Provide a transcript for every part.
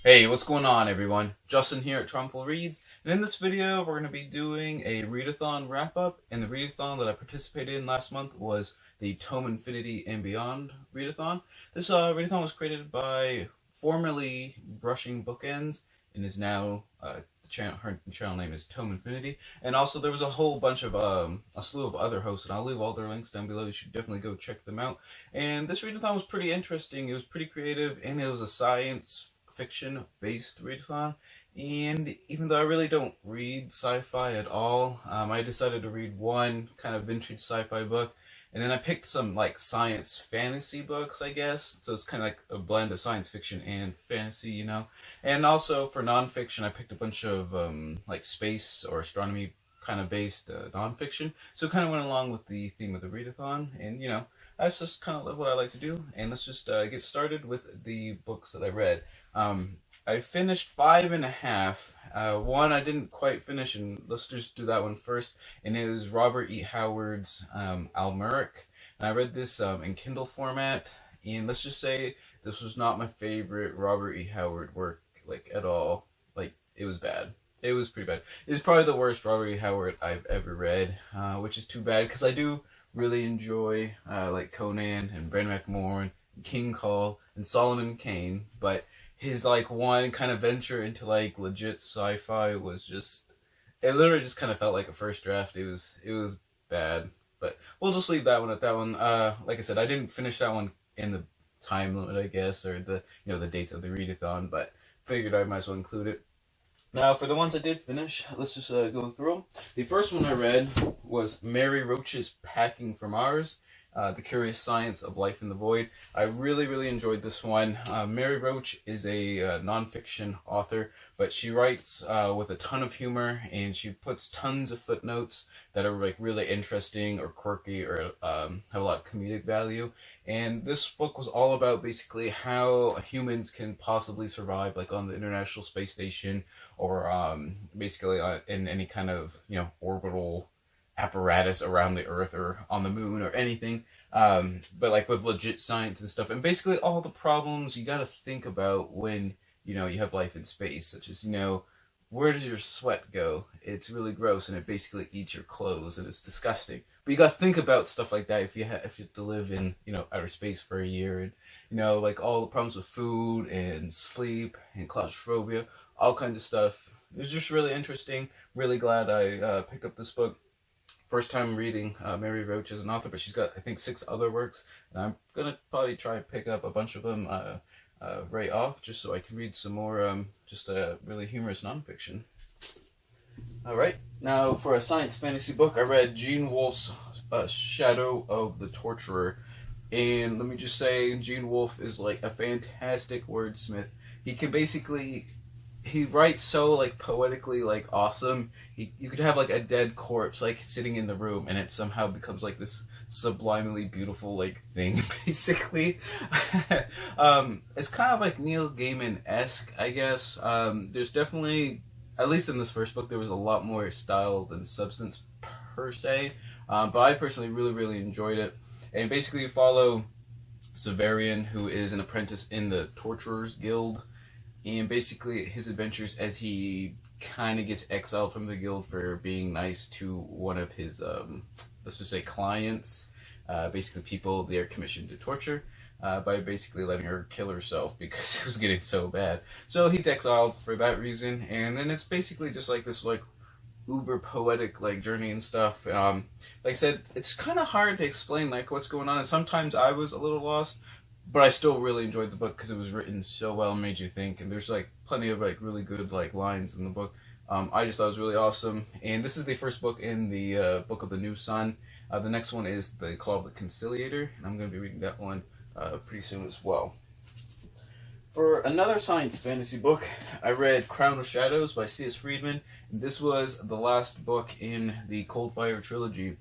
Hey, what's going on, everyone? Justin here at Trumful Reads, and in this video, we're going to be doing a Readathon wrap-up. And the Readathon that I participated in last month was the Tome Infinity and Beyond Readathon. This Readathon was created by formerly Brushing Bookends, and is now her channel name is Tome Infinity. And also, there was a whole bunch of a slew of other hosts, and I'll leave all their links down below. You should definitely go check them out. And this Readathon was pretty interesting. It was pretty creative, and it was a science fiction based readathon. And even though I really don't read sci-fi at all, I decided to read one kind of vintage sci-fi book, and then I picked some like science fantasy books, I guess. So it's kind of like a blend of science fiction and fantasy. And also for nonfiction, I picked a bunch of like space or astronomy kind of based nonfiction. So it kind of went along with the theme of the readathon, and that's just kind of what I like to do. And let's just get started with the books that I read. I finished five and a half. One I didn't quite finish, and let's just do that one first. And it was Robert E. Howard's Almeric. And I read this in Kindle format. And let's just say this was not my favorite Robert E. Howard work, like, at all. Like, it was bad. It was pretty bad. It's probably the worst Robert E. Howard I've ever read, which is too bad because I do really enjoy like Conan and Bren McMorn, King Cole, and Solomon Kane, but his like one kind of venture into like legit sci-fi was just, it literally just kind of felt like a first draft. It was bad, but we'll just leave that one at that one. Like I said, I didn't finish that one in the time limit, I guess, or the dates of the readathon, but figured I might as well include it. Now, for the ones I did finish, let's just go through them. The first one I read was Mary Roach's Packing for Mars, The Curious Science of Life in the Void. I really, really enjoyed this one. Mary Roach is a nonfiction author, but she writes with a ton of humor, and she puts tons of footnotes that are like really interesting or quirky or have a lot of comedic value. And this book was all about basically how humans can possibly survive like on the International Space Station, or basically in any kind of orbital apparatus around the Earth or on the Moon or anything. But like with legit science and stuff, and basically all the problems you got to think about when you have life in space, such as where does your sweat go? It's really gross, and it basically eats your clothes, and it's disgusting. But you got to think about stuff like that if you have to live in outer space for a year, and like all the problems with food and sleep and claustrophobia, all kinds of stuff. It was just really interesting. Really glad I picked up this book. First time reading Mary Roach as an author, but she's got, I think, 6 other works, and I'm gonna probably try and pick up a bunch of them right off, just so I can read some more just really humorous nonfiction. All right, now for a science fantasy book, I read Gene Wolfe's Shadow of the Torturer, and let me just say, Gene Wolfe is like a fantastic wordsmith. He can basically, he writes so like poetically like awesome. You could have like a dead corpse like sitting in the room, and it somehow becomes like this sublimely beautiful like thing basically. It's kind of like Neil Gaiman-esque, I guess. There's definitely, at least in this first book, there was a lot more style than substance per se. But I personally really, really enjoyed it. And basically you follow Severian, who is an apprentice in the Torturers Guild, and basically his adventures as he kind of gets exiled from the guild for being nice to one of his, let's just say, clients. Basically, people they are commissioned to torture, by basically letting her kill herself because it was getting so bad. So he's exiled for that reason, and then it's basically just like this like uber poetic like journey and stuff. Like I said, it's kind of hard to explain like what's going on, and sometimes I was a little lost, but I still really enjoyed the book because it was written so well and made you think. And there's like plenty of like really good like lines in the book. I just thought it was really awesome. And this is the first book in the Book of the New Sun. The next one is the Claw of the Conciliator, and I'm going to be reading that one pretty soon as well. For another science fantasy book, I read Crown of Shadows by C.S. Friedman. This was the last book in the Coldfire trilogy.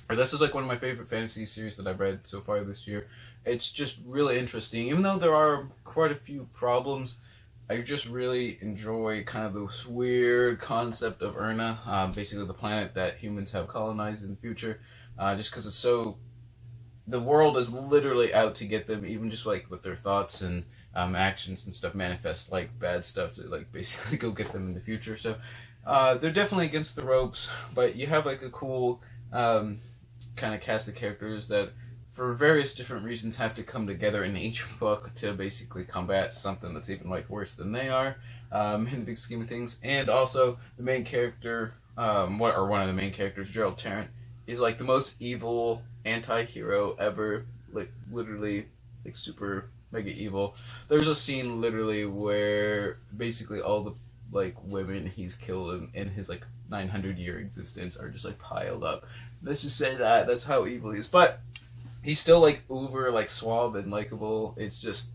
This is like one of my favorite fantasy series that I've read so far this year. It's just really interesting. Even though there are quite a few problems, I just really enjoy kind of this weird concept of Erna, basically the planet that humans have colonized in the future, just because it's so the world is literally out to get them, even just like with their thoughts and actions and stuff manifest like bad stuff to like basically go get them in the future. So they're definitely against the ropes, but you have like a cool kind of cast of characters that for various different reasons have to come together in each book to basically combat something that's even like worse than they are in the big scheme of things. And also the main character, one of the main characters, Gerald Tarrant, is like the most evil anti-hero ever, like literally like super mega evil. There's a scene literally where basically all the like women he's killed in his like 900-year existence are just like piled up. Let's just say that's how evil he is. But he's still like uber like suave and likable. It's just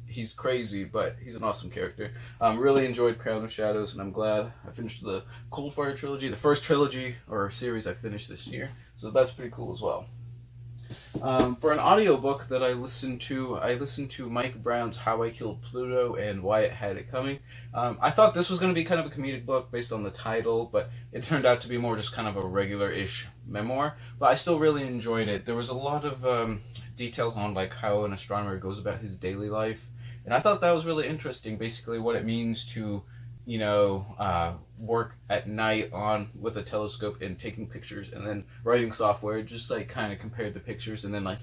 he's crazy, but he's an awesome character. Really enjoyed Crown of Shadows, and I'm glad I finished the Coldfire trilogy, the first trilogy or series I finished this year. So that's pretty cool as well. For an audiobook that I listened to Mike Brown's How I Killed Pluto and Why It Had It Coming. I thought this was going to be kind of a comedic book based on the title, but it turned out to be more just kind of a regular-ish memoir. But I still really enjoyed it. There was a lot of details on like how an astronomer goes about his daily life, and I thought that was really interesting. Basically, what it means to work at night with a telescope and taking pictures and then writing software, just like kind of compared the pictures and then like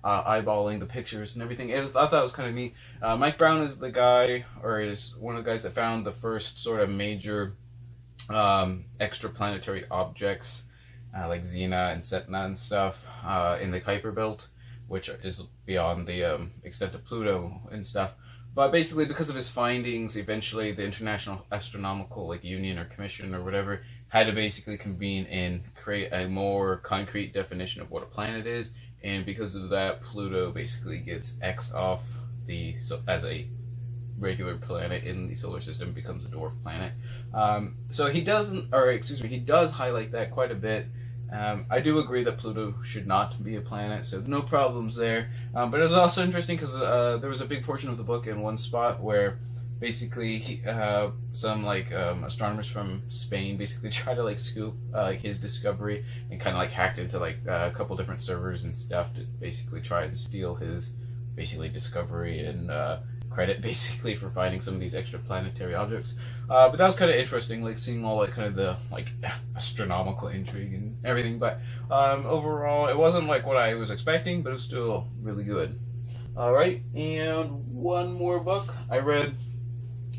eyeballing the pictures and everything. I thought that was kind of neat. Mike Brown is the guy, or is one of the guys that found the first sort of major extraplanetary objects like Xena and Setna and stuff in the Kuiper Belt, which is beyond the extent of Pluto and stuff. But basically, because of his findings, eventually the International Astronomical Union or Commission or whatever had to basically convene and create a more concrete definition of what a planet is. And because of that, Pluto basically gets X'd off as a regular planet in the solar system, becomes a dwarf planet. So he does highlight that quite a bit. I do agree that Pluto should not be a planet, so no problems there. But it was also interesting because there was a big portion of the book in one spot where basically some astronomers from Spain basically try to like scoop his discovery and kind of like hacked into like a couple different servers and stuff to basically try to steal his basically discovery and credit basically for finding some of these extraplanetary objects. But that was kind of interesting, like seeing all like kind of the like astronomical intrigue and everything. But overall, it wasn't like what I was expecting, but it was still really good. All right, and one more book I read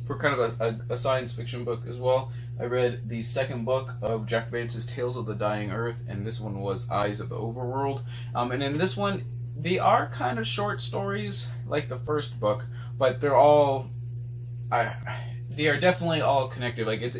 for kind of a science fiction book as well. I read the second book of Jack Vance's Tales of the Dying Earth, and this one was Eyes of the Overworld. And in this one, they are kind of short stories like the first book, but they're all they are definitely all connected. Like it's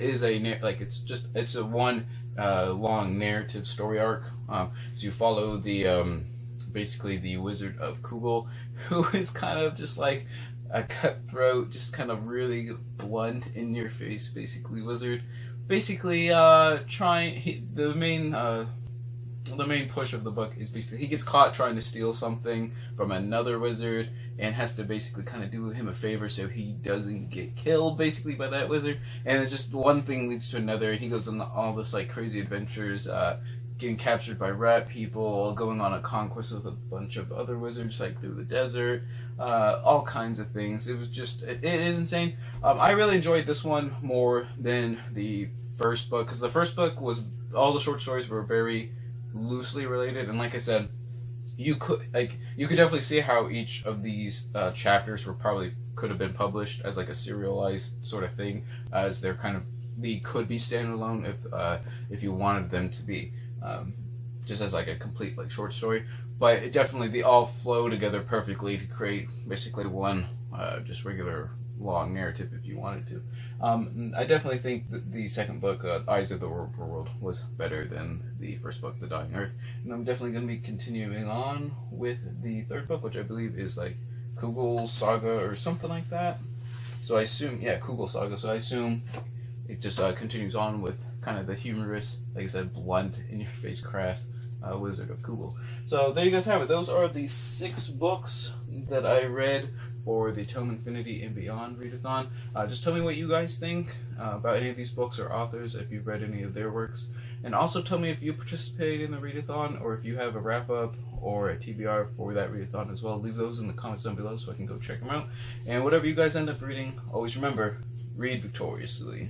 a one long narrative story arc. So you follow the basically the Wizard of Kugel, who is kind of just like a cutthroat, just kind of really blunt, in your face, basically wizard. Basically, the main push of the book is basically he gets caught trying to steal something from another wizard and has to basically kind of do him a favor so he doesn't get killed basically by that wizard. And it's just one thing leads to another, and he goes on all this like crazy adventures, getting captured by rat people, going on a conquest with a bunch of other wizards like through the desert, all kinds of things. It is insane. I really enjoyed this one more than the first book, because the first book was, all the short stories were very loosely related, and like I said, you could definitely see how each of these chapters could have been published as like a serialized sort of thing, as they could be standalone if you wanted them to be, just as like a complete like short story. But they all flow together perfectly to create basically one just regular long narrative if you wanted to. I definitely think that the second book, Eyes of the Overworld, was better than the first book, The Dying Earth. And I'm definitely going to be continuing on with the third book, which I believe is like Kugel Saga or something like that. So I assume, Kugel Saga. So I assume it just continues on with kind of the humorous, like I said, blunt, in-your-face, crass Wizard of Kugel. So there you guys have it. Those are the 6 books that I read for the Tome Infinity and Beyond Readathon. Just tell me what you guys think about any of these books or authors, if you've read any of their works. And also tell me if you participated in the Readathon, or if you have a wrap-up or a TBR for that readathon as well, leave those in the comments down below so I can go check them out. And whatever you guys end up reading, always remember, read victoriously.